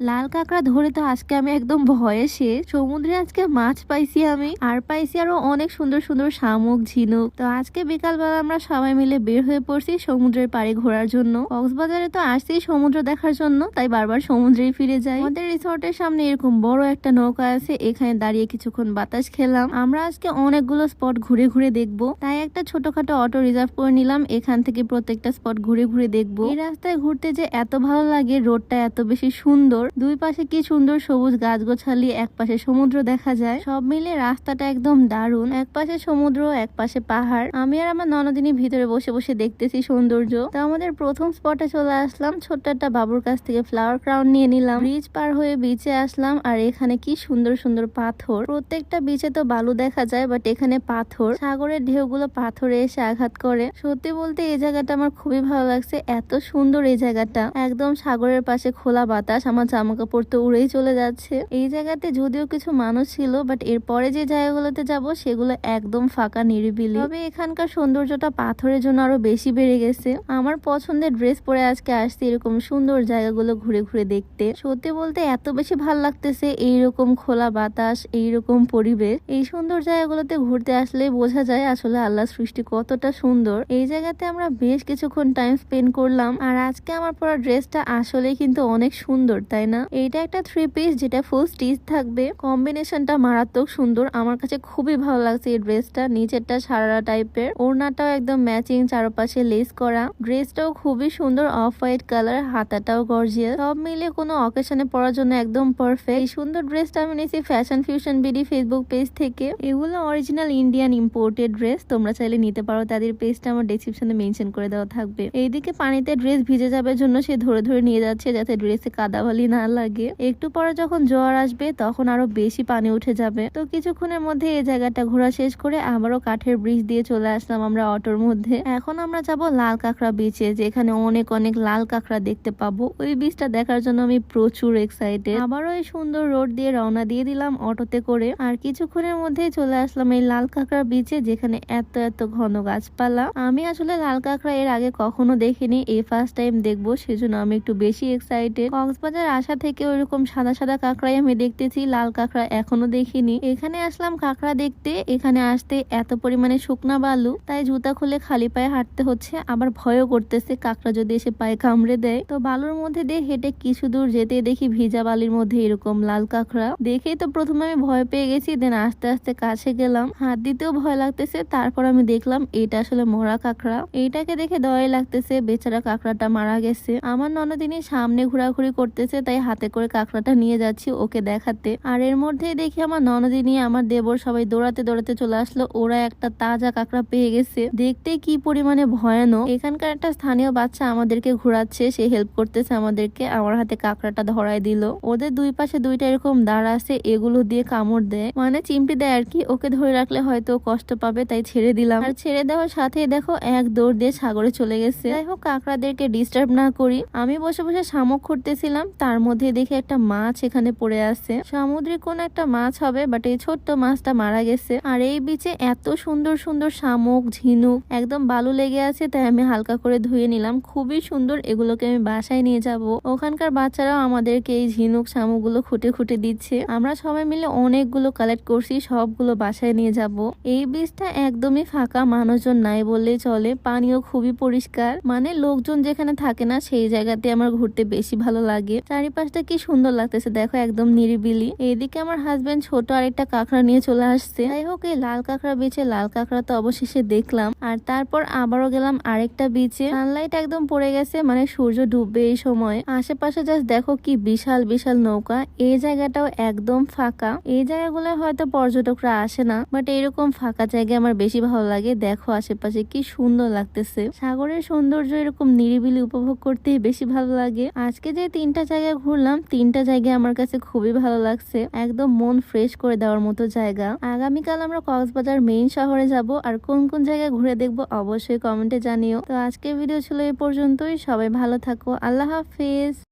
লাল কাঁকড়া ধরে তো আজকে আমি একদম ভয়ে শেষ। সমুদ্রে আজকে মাছ পাইছি আমি, আর পাইছি আরো অনেক সুন্দর সুন্দর শামুক, ঝিনুক। তো আজকে বিকালবেলা আমরা সবাই মিলে বের হয়ে পড়ছি সমুদ্রের পাড়ে ঘোরার জন্য। কক্সবাজারে তো আসছি সমুদ্র দেখার জন্য, তাই বারবার সমুদ্রেই ফিরে যাই। আমাদের রিসোর্টের সামনে এরকম বড় একটা নৌকা আছে, এখানে দাঁড়িয়ে কিছুক্ষণ বাতাস খেলাম। আমরা আজকে অনেকগুলো স্পট ঘুরে ঘুরে দেখবো, তাই একটা ছোটখাটো অটো রিজার্ভ করে নিলাম। এখান থেকে প্রত্যেকটা স্পট ঘুরে ঘুরে দেখবো। এই রাস্তায় ঘুরতে যে এত ভালো লাগে, রোডটা এত বেশি সুন্দর, দুই পাশে কি সুন্দর সবুজ গাছগোছালি, এক পাশে সমুদ্র দেখা যায়। সব মিলে রাস্তাটা একদম দারুণ। এক পাশে সমুদ্র, এক পাশে পাহাড়। আমি আর আমার ননদিনী ভিতরে বসে বসে দেখতেছি সৌন্দর্য। তো আমাদের প্রথম স্পটে চলে আসলাম। ছোট্ট একটা বাবুর কাছ থেকে ফ্লাওয়ার ক্রাউন নিয়ে নিলাম। ব্রিজ পার হয়ে বিচে আসলাম, আর এখানে কি সুন্দর সুন্দর পাথর। প্রত্যেকটা বিচে তো বালু দেখা যায়, বাট এখানে পাথর। সাগরের ঢেউগুলো পাথরে এসে আঘাত করে। সত্যি বলতে এই জায়গাটা আমার খুবই ভালো লাগছে, এত সুন্দর এই জায়গাটা। একদম সাগরের পাশে খোলা বাতাস, আমার জামা কাপড় তো উড়েই চলে যাচ্ছে। এই জায়গাতে যদিও কিছু মানুষ ছিল, বাট এরপরে যে জায়গাগুলোতে যাব সেগুলো একদম ফাঁকা, নিরিবিলি। তবে এখানকার সৌন্দর্যটা পাথরের জন্য আরো বেশি বেড়ে গেছে। আমার পছন্দের ড্রেস পরে আজকে আসছি এরকম সুন্দর জায়গাগুলো ঘুরে ঘুরে দেখতে। সত্যি বলতে এত বেশি ভাল লাগতেছে এইরকম খোলা বাতাস, এইরকম পরিবেশ। এই সুন্দর জায়গাগুলোতে ঘুরতে আসলে বোঝা যায় আসলে আল্লাহর সৃষ্টি কতটা সুন্দর। এই জায়গাতে আমরা বেশ কিছুক্ষণ টাইম স্পেন্ড করলাম। আর আজকে আমার পরা ড্রেসটা আসলে কিন্তু অনেক সুন্দর, তাই না? এইটা একটা 3 পিস, যেটা ফুল স্টিচ থাকবে। কম্বিনেশনটা মারাত্মক সুন্দর, আমার কাছে খুবই ভালো লাগছে এই ড্রেসটা। নিচেরটা সারারা টাইপের, ওড়নাটাও একদম ম্যাচিং, চারপাশে লেস করা। ড্রেসটাও খুবই সুন্দর, অফ হোয়াইট কালার, হাতাটাও গর্জিয়াস। সব মিলে কোনো অকেশনে পরার জন্য একদম পারফেক্ট। এই সুন্দর ড্রেসটা আমি নিয়েছি fashion fusion BD Facebook page থেকে। এগুলো অরিজিনাল ইন্ডিয়ান ইম্পোর্টেড ড্রেস, তোমরা চাইলে নিতে পারো। তাদের পেজটা আমার ডেসক্রিপশনে মেনশন করে দেওয়া থাকবে। এইদিকে পানিতে ড্রেস ভিজে যাবে জন্য সে ধরে ধরে নিয়ে যাচ্ছে, যাতে ড্রেসে কাদাবালি না লাগে। একটু পরে যখন জোয়ার আসবে তখন আরো বেশি পানি উঠে যাবে। তো কিছুক্ষণের মধ্যে এই জায়গাটা ঘোরা শেষ করে আবারও কাঠের ব্রিজ দিয়ে চলে আসলাম আমরা অটোর মধ্যে। এখন আমরা যাব লাল কাঁকড়া বিচে, যেখানে অনেক অনেক লাল কাঁকড়া দেখতে পাবো। ওই বিচটা দেখার জন্য আমি প্রচুর এক্সাইটেড। আবারও এই সুন্দর রোড দিয়ে রওনা দিয়ে দিলাম অটোতে করে। আর কিছুক্ষণের মধ্যেই চলে আসলাম এই লাল কাঁকড়া বিচে, যেখানে এত এত ঘন গাছপালা। আমি আসলে লাল কাঁকড়া এর আগে কখনো দেখিনি, এই ফার্স্ট টাইম দেখবো, সেজন্য আমি একটু বেশি এক্সাইটেড। কক্সবাজার আসা থেকে ওইরকম সাদা সাদা কাঁকড়াই আমি দেখতেছি, লাল কাঁকড়া এখনো দেখিনি। এখানে আসলাম কাঁকড়া দেখতে। এখানে আসতে এত পরিমাণে শুকনা বালু, তাই জুতা খুলে খালি পায়ে হাঁটতে হচ্ছে। আবার ভয়ও করতেছে কাঁকড়া যদি এসে পায়ে কামড়ে দেয়। তো বালুর মধ্যে দিয়ে হেঁটে কিছু দূর যেতে দেখি ভিজা বালির মধ্যে এরকম লাল কাঁকড়া। দেখেই তো প্রথমে আমি ভয় পেয়ে গেছি, দেন আস্তে আস্তে কাছে গেলাম। হাত দিতেও ভয় লাগতেছে। তারপর আমি দেখলাম এটা আসলে মরা কাঁকড়া। এইটাকে দেখে দয়াই লাগতেছে, বেচারা কাঁকড়াটা মারা গেছে। আমার ননদিনী সামনে ঘোরাঘুরি করতেছে, তাই হাতে করে কাঁকড়াটা নিয়ে যাচ্ছি ওকে দেখাতে। আর এর মধ্যেই দেখি আমার ননদিনী, আমার দেবর সবাই দৌড়াতে দৌড়াতে চলে আসলো। ওরা একটা তাজা কাঁকড়া পেয়ে গেছে। দেখতে কি পরিমাণে ভয়ানক। এখানকার একটা স্থানীয় বাচ্চা আমাদেরকে ঘোরাচ্ছে, সে হেল্প করতেছে আমাদেরকে। আমার হাতে কাঁকড়াটা ধরাই দিল। ওদের দুই পাশে দুইটা এরকম দাঁড় আছে, এগুলো দিয়ে কামড় দেয়, মানে চিমটি দেয় আর কি। ওকে ধরে রাখলে হয়তো কষ্ট পাবে, তাই ছেড়ে দিলাম। আর ছেড়ে দেওয়ার সাথেই দেখো এক দৌড় দিয়ে সাগরে চলে গেছে। যাই হোক, কাঁকড়াদেরকে ডিস্টার্ব না করি। আমি বসে বসে শামুক খুঁড়তেছিলাম, তার মধ্যে দেখি একটা মাছ এখানে পড়ে আছে। সামুদ্রিক কোন একটা মাছ হবে, বাট এই ছোট্ট মাছটা মারা গেছে। আর এই বিচে এত সুন্দর সুন্দর শামুক, ঝিনুক, একদম বালু লেগে আছে, তাই আমি হালকা করে ধুয়ে নিলাম। খুবই সুন্দর, এগুলোকে আমি বাসায় নিয়ে যাব। ওখানকার বাচ্চারাও আমাদেরকে এই ঝিনুক শামুক গুলো খুঁটে খুঁটে দিচ্ছে। আমরা সবাই মিলে অনেকগুলো কালেক্ট করছি, সবগুলো বাসায় নিয়ে যাব। এই বিচটা একদমই ফাঁকা, মানুষজন নাই বললেই চলে। পানিও খুবই পরিষ্কার, মানে লোকজন যেখানে থাকে না সেই জায়গাতে আমার ঘুরতে বেশি ভালো লাগে। চারিপাশটা কি সুন্দর লাগতেছে দেখো, একদম নিরিবিলি। এইদিকে আমার হাজবেন্ড ছোট আরেকটা কাঁকড়া নিয়ে চলে আসছে। যাই হোক, এই লাল কাঁকড়া বিচে লাল কাঁকড়া তো অবশেষে দেখলাম। আর তারপর আবারও গেলাম আরেকটা বিচে। সানলাইট একদম পড়ে গেছে, মানে সূর্য ডুববে এই সময়। আশেপাশে জাস্ট দেখো কি বিশাল বিশাল নৌকা। এই জায়গাটাও একদম ফাঁকা। এই জায়গাগুলো হয়তো পর্যটকরা আসে না, বাট এরকম ফাঁকা জায়গায় আমার বেশি ভালো লাগে। দেখো আশেপাশে কি সুন্দর লাগতেছে। সাগরের সৌন্দর্য এরকম নিরিবিলি উপভোগ করতে বেশি ভালো লাগে। আজকে যে 3টা জায়গায় ঘুরলাম, 3টা জায়গায় আমার কাছে খুবই ভালো লাগছে। একদম মন ফ্রেশ করে দেওয়ার মতো জায়গা। আগামীকাল আমরা কক্সবাজার মেইন শহরে যাব, আর কোন কোন জায়গায় ঘুরে দেখবো অবশ্যই কমেন্টে জানিও। তো আজকের ভিডিও ছিল এই পর্যন্তই। সবাই ভালো থাকো, আল্লাহ হাফিজ।